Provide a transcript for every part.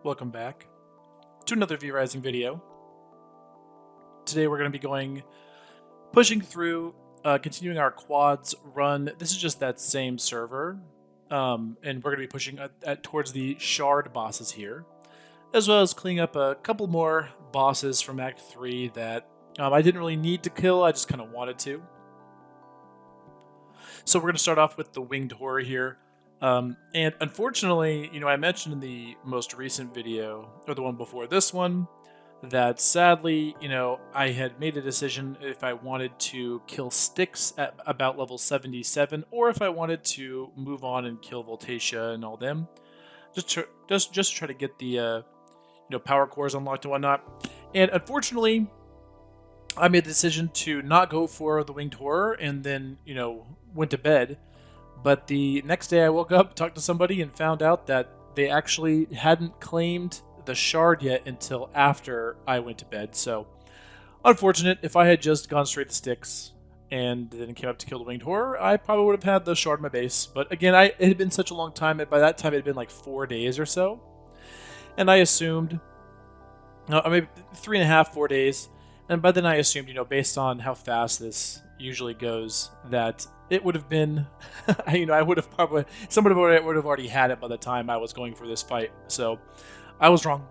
Welcome back to another V-Rising video. Today we're going to be pushing through, continuing our quads run. This is just that same server, and we're going to be pushing towards the shard bosses here, as well as cleaning up a couple more bosses from Act 3 that I didn't really need to kill, I just kind of wanted to. So we're going to start off with the Winged Horror here. And unfortunately, I mentioned in the most recent video, or the one before this one, that sadly, I had made a decision if I wanted to kill Styx at about level 77, or if I wanted to move on and kill Voltatia and all them, just to try to get the power cores unlocked and whatnot. And unfortunately, I made the decision to not go for the Winged Horror, and then went to bed. But the next day I woke up, talked to somebody, and found out that they actually hadn't claimed the shard yet until after I went to bed. So, unfortunate. If I had just gone straight to Styx and then came up to kill the Winged Horror, I probably would have had the shard in my base. But again, it had been such a long time. By that time, it had been like 4 days or so. And I assumed, maybe 3.5, 4 days. And by then I assumed, based on how fast this usually goes, that it would have been, I would have probably, somebody would have already had it by the time I was going for this fight. So I was wrong.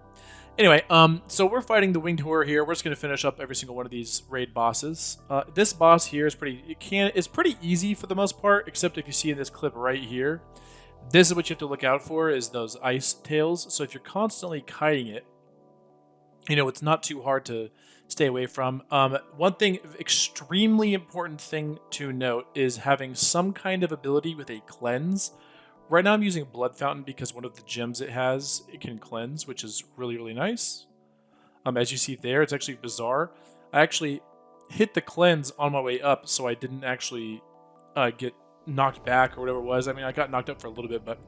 Anyway, so we're fighting the Winged Horror here. We're just going to finish up every single one of these raid bosses. This boss here is it's pretty easy for the most part, except if you see in this clip right here, this is what you have to look out for, is those ice tails. So if you're constantly kiting it, it's not too hard to stay away from. One thing, extremely important thing to note, is having some kind of ability with a cleanse. Right now I'm using Blood Fountain because one of the gems it has, it can cleanse, which is really, really nice. As you see there, it's actually bizarre. I actually hit the cleanse on my way up, so I didn't actually get knocked back or whatever it was. I mean, I got knocked up for a little bit, but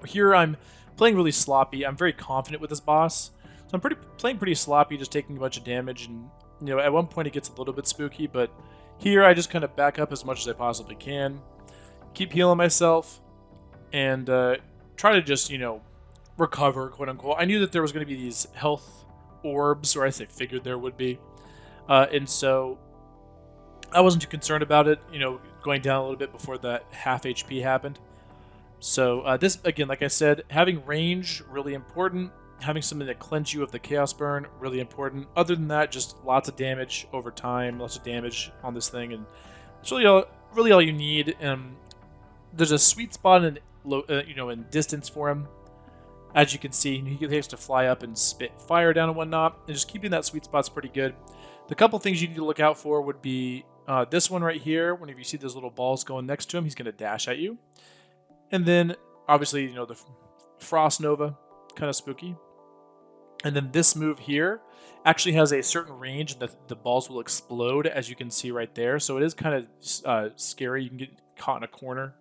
here I'm playing really sloppy. I'm very confident with this boss. So I'm playing pretty sloppy, just taking a bunch of damage, and at one point it gets a little bit spooky, but here I just kind of back up as much as I possibly can, keep healing myself, and try to just recover, quote unquote. I knew that there was going to be these health orbs, or I figured there would be, and so I wasn't too concerned about it, going down a little bit before that half HP happened. So this, again, like I said, having range, really important. Having something to cleanse you of the Chaos Burn, really important. Other than that, just lots of damage over time, lots of damage on this thing, and it's really all you need. There's a sweet spot in in distance for him. As you can see, he has to fly up and spit fire down and whatnot, and just keeping that sweet spot's pretty good. The couple things you need to look out for would be this one right here. Whenever you see those little balls going next to him, he's going to dash at you. And then, obviously, the Frost Nova, kind of spooky. And then this move here actually has a certain range that the balls will explode, as you can see right there. So it is kind of scary. You can get caught in a corner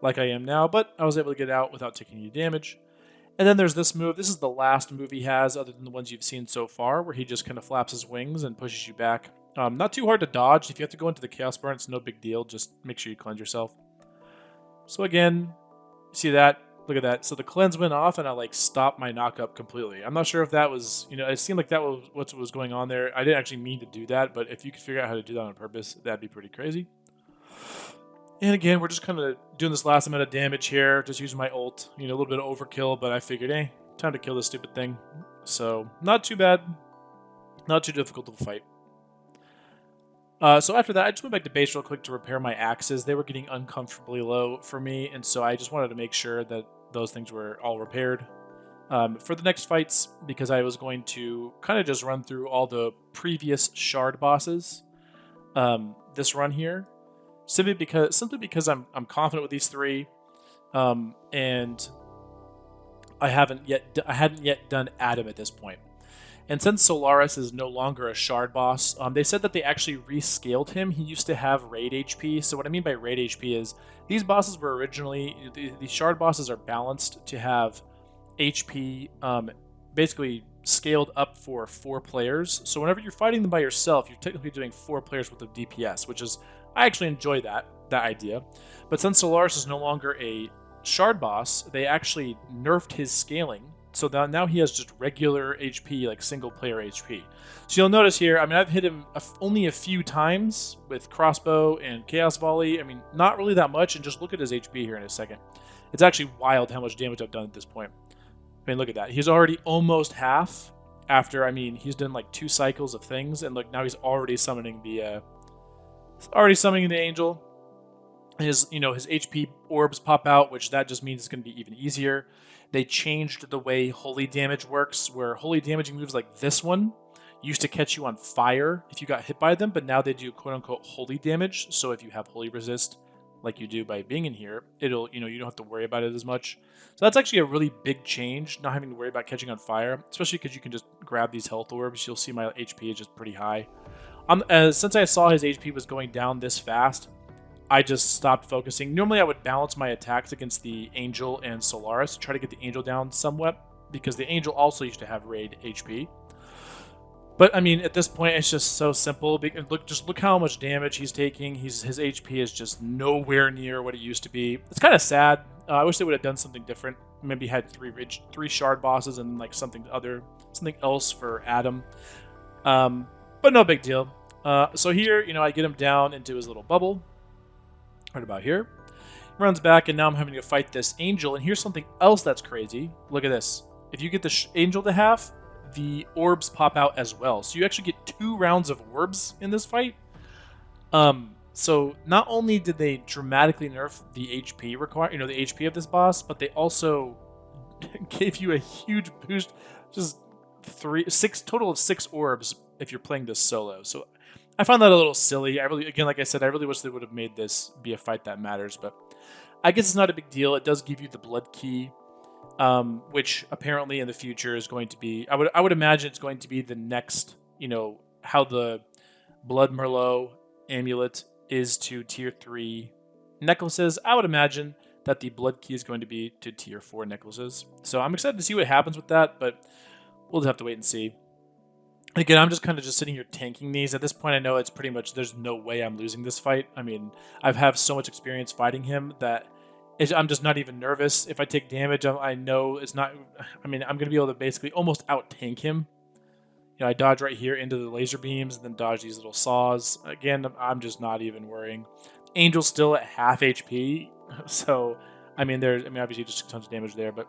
like I am now, but I was able to get out without taking any damage. And then there's this move. This is the last move he has, other than the ones you've seen so far, where he just kind of flaps his wings and pushes you back. Not too hard to dodge. If you have to go into the Chaos Burn, it's no big deal. Just make sure you cleanse yourself. So again, see that? Look at that. So the cleanse went off, and I stopped my knockup completely. I'm not sure if that was, it seemed like that was what was going on there. I didn't actually mean to do that, but if you could figure out how to do that on purpose, that'd be pretty crazy. And again, we're just kind of doing this last amount of damage here, just using my ult. A little bit of overkill, but I figured, time to kill this stupid thing. So not too bad, not too difficult to fight. So after that, I just went back to base real quick to repair my axes. They were getting uncomfortably low for me, and so I just wanted to make sure that those things were all repaired for the next fights, because I was going to kind of just run through all the previous shard bosses this run here, simply because I'm confident with these three, and I hadn't yet done Adam at this point. And since Solaris is no longer a shard boss, they said that they actually rescaled him. He used to have raid HP. So what I mean by raid HP is these bosses were originally, the shard bosses are balanced to have HP basically scaled up for 4 players. So whenever you're fighting them by yourself, you're technically doing 4 players worth of DPS, which is, I actually enjoy that idea. But since Solaris is no longer a shard boss, they actually nerfed his scaling So now he has just regular HP, like single player HP. So you'll notice here, I mean, I've hit him only a few times with crossbow and chaos volley. I mean, not really that much. And just look at his HP here in a second. It's actually wild how much damage I've done at this point. I mean, look at that. He's already almost half after, I mean, he's done like 2 cycles of things. And look, now he's already summoning the angel. His HP orbs pop out, which that just means it's going to be even easier. They changed the way holy damage works, where holy damaging moves like this one used to catch you on fire if you got hit by them, but now they do quote-unquote holy damage. So if you have holy resist, like you do by being in here, it'll, you don't have to worry about it as much. So that's actually a really big change, not having to worry about catching on fire, especially because you can just grab these health orbs. You'll see my HP is just pretty high. Since I saw his HP was going down this fast, I just stopped focusing. Normally I would balance my attacks against the Angel and Solaris to try to get the Angel down somewhat, because the Angel also used to have raid HP. But I mean, at this point, it's just so simple. Look how much damage he's taking. His HP is just nowhere near what it used to be. It's kind of sad. I wish they would have done something different. Maybe had three shard bosses and like something else for Adam. But no big deal. So here, I get him down into his little bubble. Right about here. He runs back, and now I'm having to fight this Angel. And here's something else that's crazy. Look at this. If you get the Angel to half, the orbs pop out as well. So you actually get 2 rounds of orbs in this fight. So not only did they dramatically nerf the HP the HP of this boss, but they also gave you a huge boost. Just total of 6 orbs if you're playing this solo. So I found that a little silly. Like I said, I really wish they would have made this be a fight that matters, but I guess it's not a big deal. It does give you the blood key, which apparently in the future is going to be, I would imagine it's going to be the next, how the Blood Merlot amulet is to tier 3 necklaces. I would imagine that the blood key is going to be to tier 4 necklaces. So I'm excited to see what happens with that, but we'll just have to wait and see. Again, I'm just kind of sitting here tanking these. At this point, I know it's pretty much, there's no way I'm losing this fight. I mean, I've had so much experience fighting him that I'm just not even nervous. If I take damage, I know it's not, I mean, I'm going to be able to basically almost out-tank him. I dodge right here into the laser beams and then dodge these little saws. Again, I'm just not even worrying. Angel's still at half HP, so, obviously just tons of damage there, but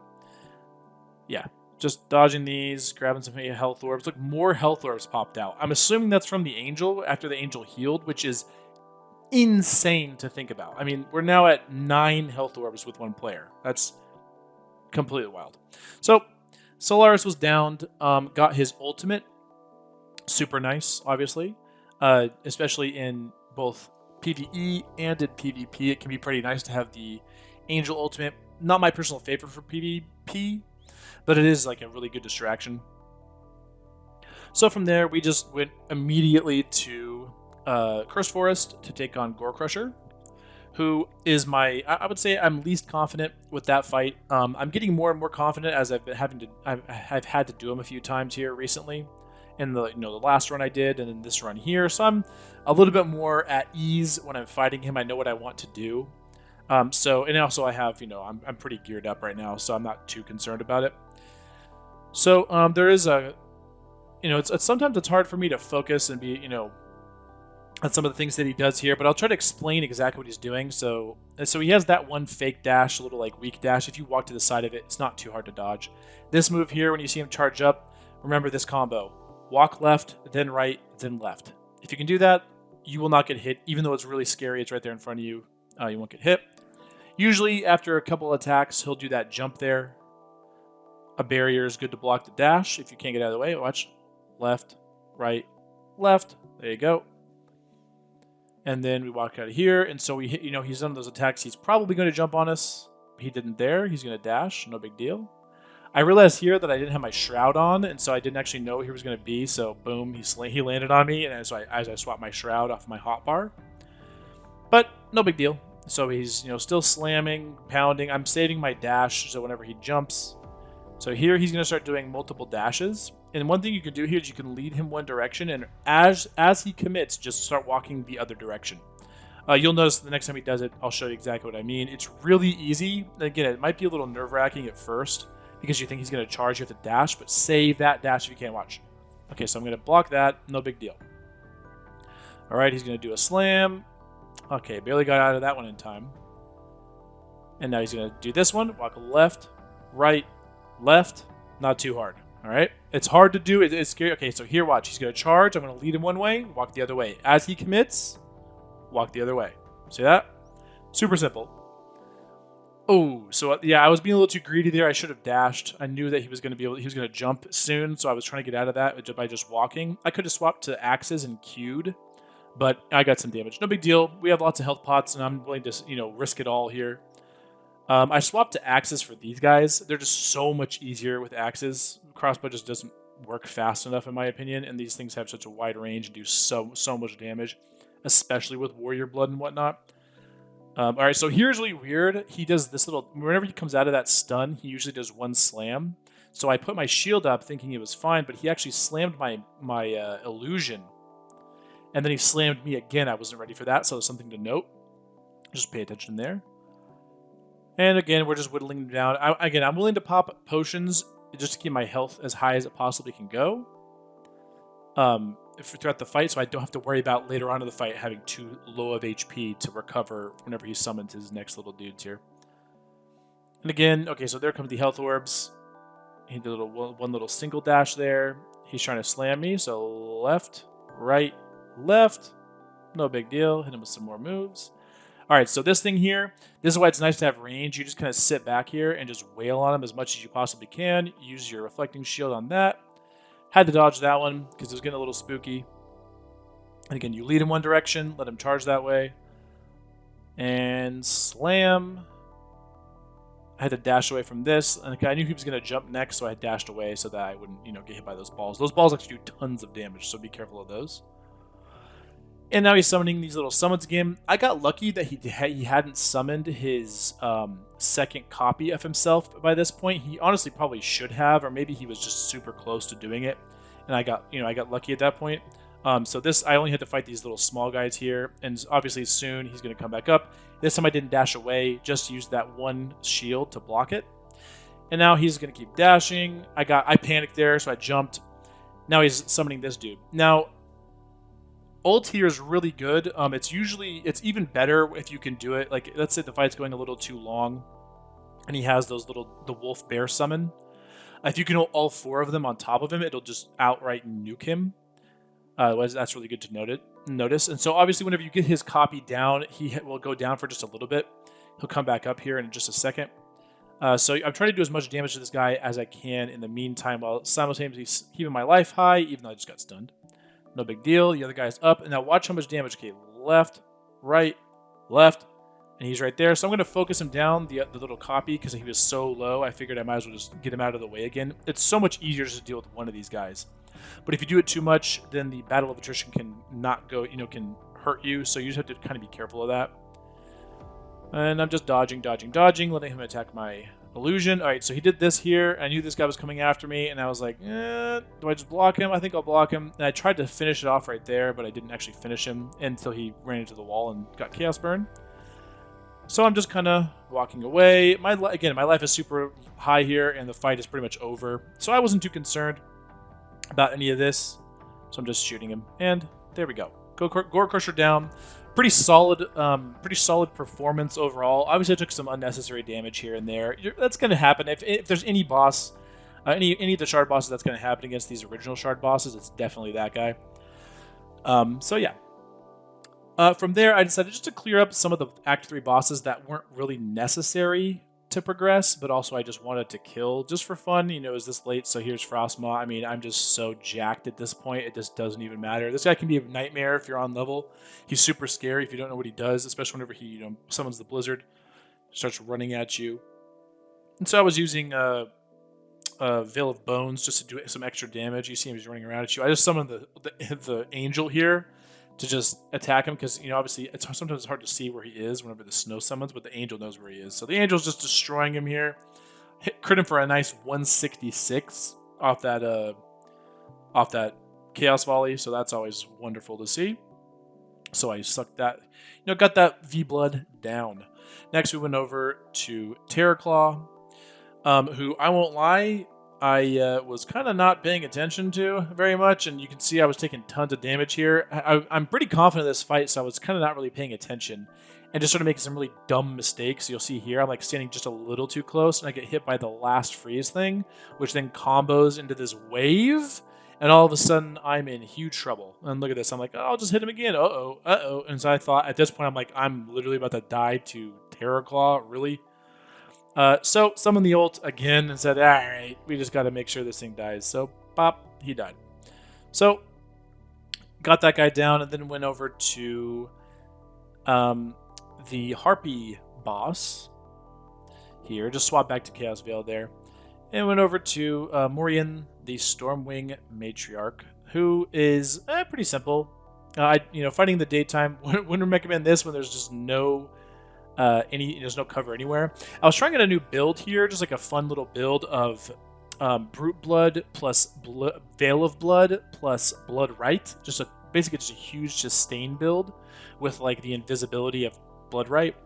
yeah. Just dodging these, grabbing some health orbs. Look, more health orbs popped out. I'm assuming that's from the Angel after the Angel healed, which is insane to think about. I mean, we're now at 9 health orbs with 1 player. That's completely wild. So, Solaris was downed, got his ultimate. Super nice, obviously. Especially in both PvE and in PvP. It can be pretty nice to have the Angel ultimate. Not my personal favorite for PvP, but it is like a really good distraction. So from there, we just went immediately to Cursed Forest to take on Gore Crusher, who is I would say I'm least confident with that fight. I'm getting more and more confident as I've had to do him a few times here recently. In the last run I did, and then this run here. So I'm a little bit more at ease when I'm fighting him. I know what I want to do. And also I have, I'm pretty geared up right now, so I'm not too concerned about it. So there is it's sometimes it's hard for me to focus and be, on some of the things that he does here, but I'll try to explain exactly what he's doing. So he has that one fake dash, a little like weak dash. If you walk to the side of it, it's not too hard to dodge. This move here, when you see him charge up, remember this combo. Walk left, then right, then left. If you can do that, you will not get hit, even though it's really scary. It's right there in front of you. You won't get hit. Usually, after a couple attacks, he'll do that jump there. A barrier is good to block the dash. If you can't get out of the way, watch. Left, right, left. There you go. And then we walk out of here. And so we hit, he's done those attacks. He's probably going to jump on us. He didn't there. He's going to dash. No big deal. I realized here that I didn't have my shroud on, and so I didn't actually know where he was going to be. So boom, he landed on me, and as I swapped my shroud off my hotbar. But no big deal. So he's still slamming, pounding. I'm saving my dash, so whenever he jumps. So here he's going to start doing multiple dashes. And one thing you can do here is you can lead him one direction, and as he commits, just start walking the other direction. You'll notice the next time he does it, I'll show you exactly what I mean. It's really easy. Again, it might be a little nerve-wracking at first, because you think he's going to charge. You have to dash, but save that dash if you can't watch. Okay, so I'm going to block that. No big deal. All right, he's going to do a slam. Okay, barely got out of that one in time. And now he's going to do this one. Walk left, right, left. Not too hard. All right? It's hard to do. It's scary. Okay, so here, watch. He's going to charge. I'm going to lead him one way, walk the other way. As he commits, walk the other way. See that? Super simple. Oh, so yeah, I was being a little too greedy there. I should have dashed. I knew that he was going to jump soon, so I was trying to get out of that by just walking. I could have swapped to axes and queued, but I got some damage. No big deal. We have lots of health pots, and I'm willing to, risk it all here. I swapped to axes for these guys. They're just so much easier with axes. Crossbow just doesn't work fast enough, in my opinion, and these things have such a wide range and do so much damage, especially with warrior blood and whatnot. All right, so here's really weird. He does this little... Whenever he comes out of that stun, he usually does one slam. So I put my shield up thinking it was fine, but he actually slammed my illusion. And then he slammed me again. I wasn't ready for that, so there's something to note. Just pay attention there. And again, we're just whittling him down. I'm willing to pop potions just to keep my health as high as it possibly can go. Throughout the fight, so I don't have to worry about later on in the fight having too low of HP to recover whenever he summons his next little dudes here. And again, okay, so there come the health orbs. He did one little single dash there. He's trying to slam me, so left, right, left. No big deal. Hit him with some more moves. All right, so this thing here, this is why it's nice to have range. You just kind of sit back here and just wail on him as much as you possibly can. Use your reflecting shield on that. Had to dodge that one because it was getting a little spooky. And again, you lead him one direction, let him charge that way. And slam. I had to dash away from this. And I knew he was going to jump next, so I dashed away so that I wouldn't, get hit by those balls. Those balls actually do tons of damage, so be careful of those. And now he's summoning these little summons again. I got lucky that he hadn't summoned his second copy of himself by this point. He honestly probably should have, or maybe he was just super close to doing it. And I got lucky at that point. So I only had to fight these little small guys here, and obviously soon he's going to come back up. This time I didn't dash away, just used that one shield to block it. And now he's going to keep dashing. I panicked there, so I jumped. Now he's summoning this dude. Now, ult here is really good. It's even better if you can do it. Like, let's say the fight's going a little too long, and he has the wolf bear summon. If you can ult all four of them on top of him, it'll just outright nuke him. That's really good to notice. And so obviously, whenever you get his copy down, he will go down for just a little bit. He'll come back up here in just a second. So I'm trying to do as much damage to this guy as I can in the meantime, while simultaneously keeping my life high, even though I just got stunned. No big deal. The other guy's up. And now watch how much damage. Okay, left, right, left. And he's right there. So I'm going to focus him down, the little copy, because he was so low. I figured I might as well just get him out of the way again. It's so much easier to deal with one of these guys. But if you do it too much, then the battle of attrition can not go, can hurt you. So you just have to kind of be careful of that. And I'm just dodging, letting him attack my illusion. All right, so he did this here. I knew this guy was coming after me, and I was like, do I just block him? I think I'll block him. And I tried to finish it off right there, but I didn't actually finish him until he ran into the wall and got Chaos Burn. So I'm just kind of walking away. My life is super high here, and the fight is pretty much over. So I wasn't too concerned about any of this. So I'm just shooting him, and there we go. Gore Crusher down. Pretty solid performance overall. Obviously, I took some unnecessary damage here and there. That's going to happen. If there's any boss, any of the shard bosses that's going to happen against these original shard bosses, it's definitely that guy. So yeah. From there, I decided just to clear up some of the Act 3 bosses that weren't really necessary to progress, but also I just wanted to kill just for fun. It was this late, so here's Frostmaw. I mean, I'm just so jacked at this point, it just doesn't even matter. This guy can be a nightmare if you're on level. He's super scary if you don't know what he does, especially whenever he summons the blizzard, starts running at you. And so I was using Veil of Bones just to do some extra damage. You see him, he's running around at you. I just summoned the angel here to just attack him, because obviously sometimes it's hard to see where he is whenever the snow summons, but the angel knows where he is. So the angel's just destroying him here. Crit him for a nice 166 off that chaos volley. So that's always wonderful to see. So I sucked that, got that V blood down. Next we went over to Terrorclaw. who, I won't lie, I was kind of not paying attention to very much, and you can see I was taking tons of damage here. I'm pretty confident in this fight, so I was kind of not really paying attention, and just sort of making some really dumb mistakes. You'll see here, I'm like standing just a little too close, and I get hit by the last freeze thing, which then combos into this wave, and all of a sudden I'm in huge trouble. And look at this, I'm like, oh, I'll just hit him again. Uh-oh, uh-oh. And so I thought, at this point, I'm like, I'm literally about to die to Terror Claw, really? So summoned the ult again and said, all right, we just got to make sure this thing dies. So, pop, he died. So, got that guy down and then went over to the Harpy boss here. Just swap back to Chaos Veil there. And went over to Morian, the Stormwing Matriarch, who is pretty simple. Fighting in the daytime, wouldn't recommend this when there's just no... there's no cover anywhere. I was trying out a new build here, just like a fun little build of Brute Blood plus Veil of Blood plus Blood Right. Basically just a huge sustain build with like the invisibility of Blood Right.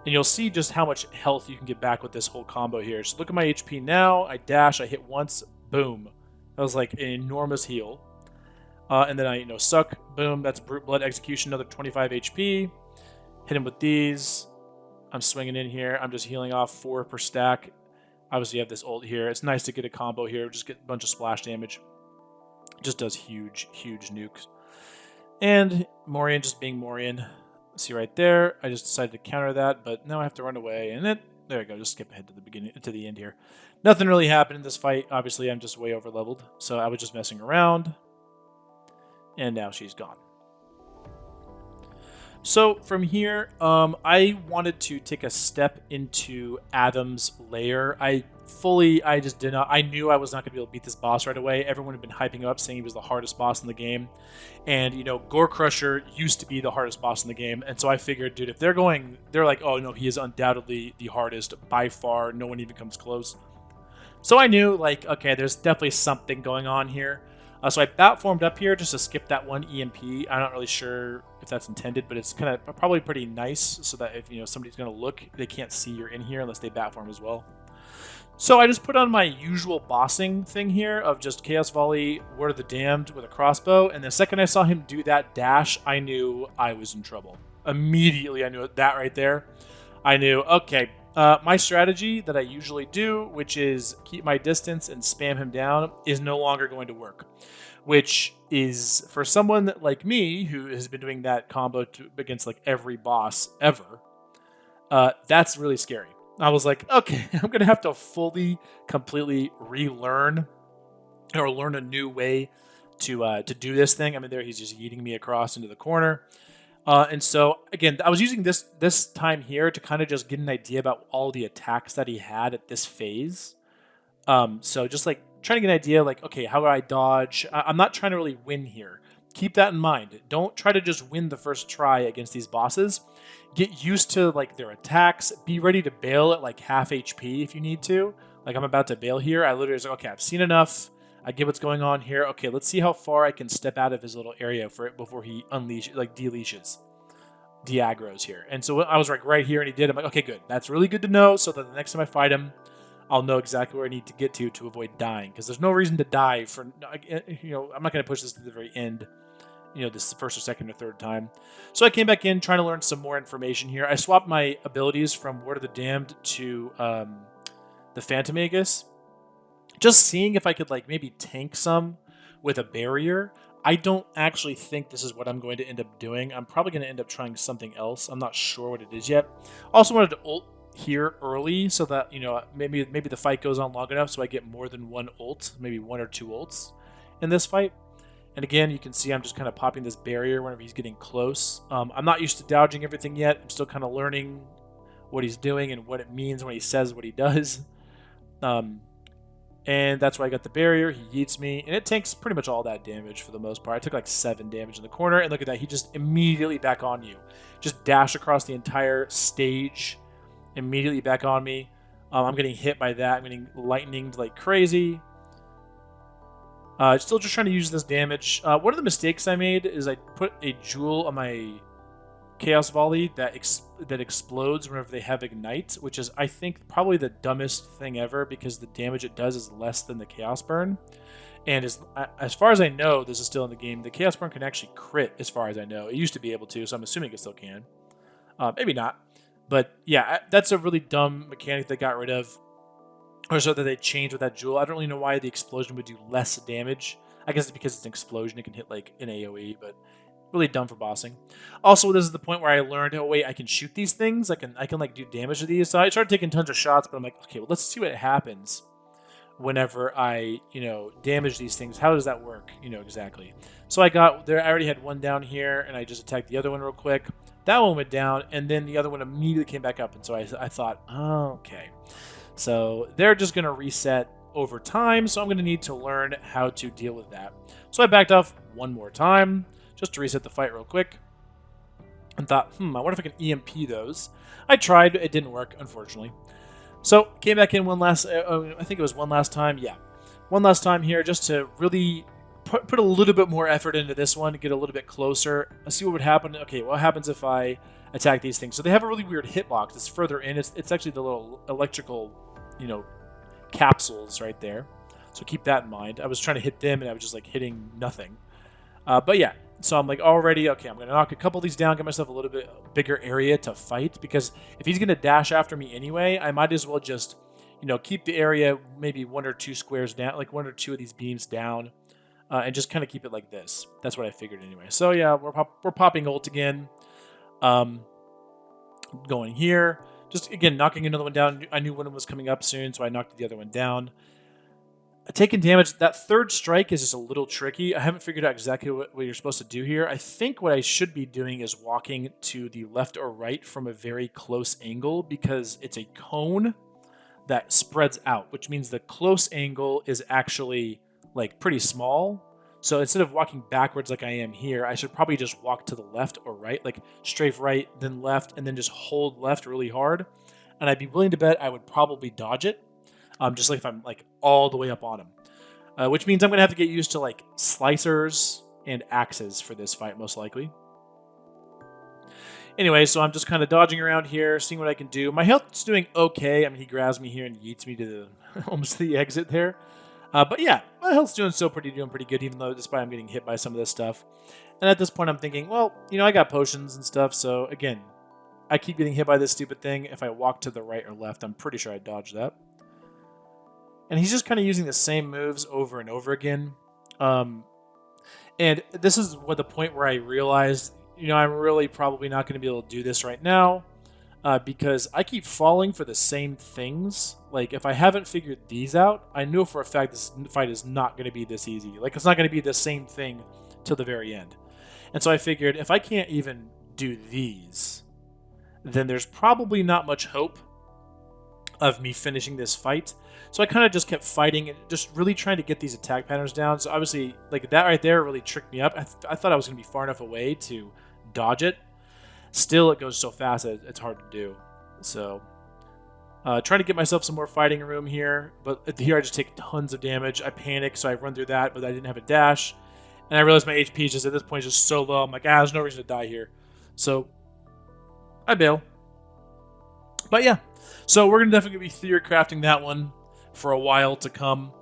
And you'll see just how much health you can get back with this whole combo here. So look at my HP now. I dash, I hit once, boom. That was like an enormous heal. And then I, suck, boom. That's Brute Blood Execution, another 25 HP. Hit him with these. I'm swinging in here. I'm just healing off 4 per stack. Obviously, you have this ult here. It's nice to get a combo here. Just get a bunch of splash damage. It just does huge, huge nukes. And Morian just being Morian. See right there. I just decided to counter that, but now I have to run away. And then, there we go. Just skip ahead to the beginning, to the end here. Nothing really happened in this fight. Obviously, I'm just way over leveled. So I was just messing around. And now she's gone. So from here, I wanted to take a step into Adam's lair. I just did not. I knew I was not going to be able to beat this boss right away. Everyone had been hyping him up, saying he was the hardest boss in the game. And, Gore Crusher used to be the hardest boss in the game. And so I figured, dude, if they're like, oh, no, he is undoubtedly the hardest by far. No one even comes close. So I knew, like, okay, there's definitely something going on here. So I bat formed up here just to skip that one EMP. I'm not really sure if that's intended, but it's kind of probably pretty nice so that if somebody's going to look, they can't see you're in here unless they bat form as well. So I just put on my usual bossing thing here of just Chaos Volley, Word of the Damned with a crossbow, and the second I saw him do that dash, I knew I was in trouble. Immediately I knew that right there. I knew, okay, my strategy that I usually do, which is keep my distance and spam him down, is no longer going to work. Which is, for someone like me, who has been doing that combo against like every boss ever, that's really scary. I was like, okay, I'm going to have to fully, completely relearn or learn a new way to do this thing. I mean, there he's just yeeting me across into the corner. And so, again, I was using this time here to kind of just get an idea about all the attacks that he had at this phase. So just like trying to get an idea, like, okay, how do I dodge? I'm not trying to really win here. Keep that in mind. Don't try to just win the first try against these bosses. Get used to like their attacks. Be ready to bail at like half HP if you need to. Like I'm about to bail here. I literally was like, okay, I've seen enough. I get what's going on here. Okay, let's see how far I can step out of his little area for it before he deleashes, de-aggros here. And so I was like right here, and he did. I'm like, okay, good. That's really good to know, so that the next time I fight him, I'll know exactly where I need to get to avoid dying. Because there's no reason to die for, I'm not going to push this to the very end. This first or second or third time. So I came back in trying to learn some more information here. I swapped my abilities from Word of the Damned to the Phantom Aegis. Just seeing if I could like maybe tank some with a barrier. I don't actually think this is what I'm going to end up doing. I'm probably going to end up trying something else. I'm not sure what it is yet. Also wanted to ult here early so that, maybe the fight goes on long enough so I get more than one ult, maybe 1 or 2 ults in this fight. And again, you can see I'm just kind of popping this barrier whenever he's getting close. I'm not used to dodging everything yet. I'm still kind of learning what he's doing and what it means when he says what he does. And that's why I got the barrier. He yeets me, and it takes pretty much all that damage for the most part. I took like 7 damage in the corner, and look at that. He just immediately back on you. Just dash across the entire stage, immediately back on me. I'm getting hit by that. I'm getting lightninged like crazy. Still just trying to use this damage. One of the mistakes I made is I put a jewel on my Chaos Volley that explodes whenever they have Ignite, which is, I think, probably the dumbest thing ever because the damage it does is less than the Chaos Burn. And as far as I know, this is still in the game, the Chaos Burn can actually crit, as far as I know. It used to be able to, so I'm assuming it still can. Maybe not. But yeah, that's a really dumb mechanic they got rid of. Or so that they changed with that jewel. I don't really know why the explosion would do less damage. I guess it's because it's an explosion. It can hit like an AoE, but really dumb for bossing. Also, this is the point where I learned, oh wait, I can shoot these things. I can like do damage to these. So I started taking tons of shots, but I'm like, okay, well let's see what happens whenever I, damage these things. How does that work, exactly? So I got there. I already had one down here, and I just attacked the other one real quick. That one went down, and then the other one immediately came back up. And so I thought, oh, okay. So they're just going to reset over time, so I'm going to need to learn how to deal with that. So I backed off one more time, just to reset the fight real quick, and thought, I wonder if I can EMP those. I tried, it didn't work, unfortunately. So came back in one last, I think it was one last time, yeah. One last time here, just to really put a little bit more effort into this one, to get a little bit closer. Let's see what would happen. Okay, what happens if I attack these things? So they have a really weird hitbox. It's further in. It's actually the little electrical, capsules right there. So keep that in mind. I was trying to hit them, and I was just like hitting nothing. But yeah, so I'm like already, okay, I'm going to knock a couple of these down, get myself a little bit bigger area to fight, because if he's going to dash after me anyway, I might as well just, keep the area maybe 1 or 2 squares down, like 1 or 2 of these beams down, and just kind of keep it like this. That's what I figured anyway. So yeah, we're popping ult again. Going here, just again knocking another one down. I knew one was coming up soon, so I knocked the other one down. Taking damage. That third strike is just a little tricky. I haven't figured out exactly what you're supposed to do here. I think what I should be doing is walking to the left or right from a very close angle, because it's a cone that spreads out, which means the close angle is actually like pretty small. So instead of walking backwards like I am here, I should probably just walk to the left or right, like strafe right, then left, and then just hold left really hard. And I'd be willing to bet I would probably dodge it, just like if I'm like all the way up on him. Which means I'm going to have to get used to like slicers and axes for this fight, most likely. Anyway, so I'm just kind of dodging around here, seeing what I can do. My health's doing okay. I mean, he grabs me here and yeets me to the almost the exit there. But yeah, my health's doing pretty good, even though despite I'm getting hit by some of this stuff. And at this point, I'm thinking, well, I got potions and stuff. So again, I keep getting hit by this stupid thing. If I walk to the right or left, I'm pretty sure I dodge that. And he's just kind of using the same moves over and over again. And this is what the point where I realized, I'm really probably not going to be able to do this right now. Because I keep falling for the same things. Like, if I haven't figured these out, I know for a fact this fight is not going to be this easy. Like, it's not going to be the same thing till the very end. And so I figured, if I can't even do these, then there's probably not much hope of me finishing this fight. So I kind of just kept fighting and just really trying to get these attack patterns down. So obviously, like, that right there really tricked me up. I thought I was going to be far enough away to dodge it. Still, it goes so fast that it's hard to do. So, trying to get myself some more fighting room here. But here I just take tons of damage. I panic, so I run through that, but I didn't have a dash. And I realized my HP is just at this point just so low. I'm like, there's no reason to die here. So, I bail. But yeah, so we're going to definitely be theory crafting that one for a while to come.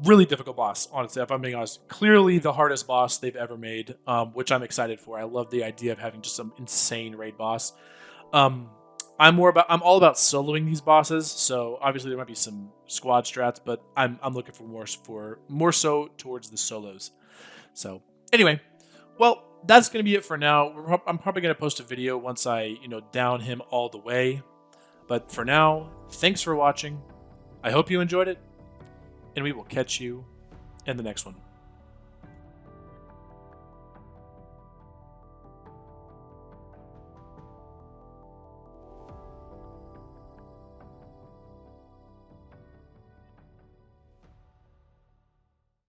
Really difficult boss, honestly, if I'm being honest. Clearly the hardest boss they've ever made, which I'm excited for. I love the idea of having just some insane raid boss. I'm all about soloing these bosses, so obviously there might be some squad strats, but I'm looking for more so towards the solos. So anyway, well, that's gonna be it for now. I'm probably gonna post a video once I down him all the way. But for now, thanks for watching. I hope you enjoyed it. And we will catch you in the next one.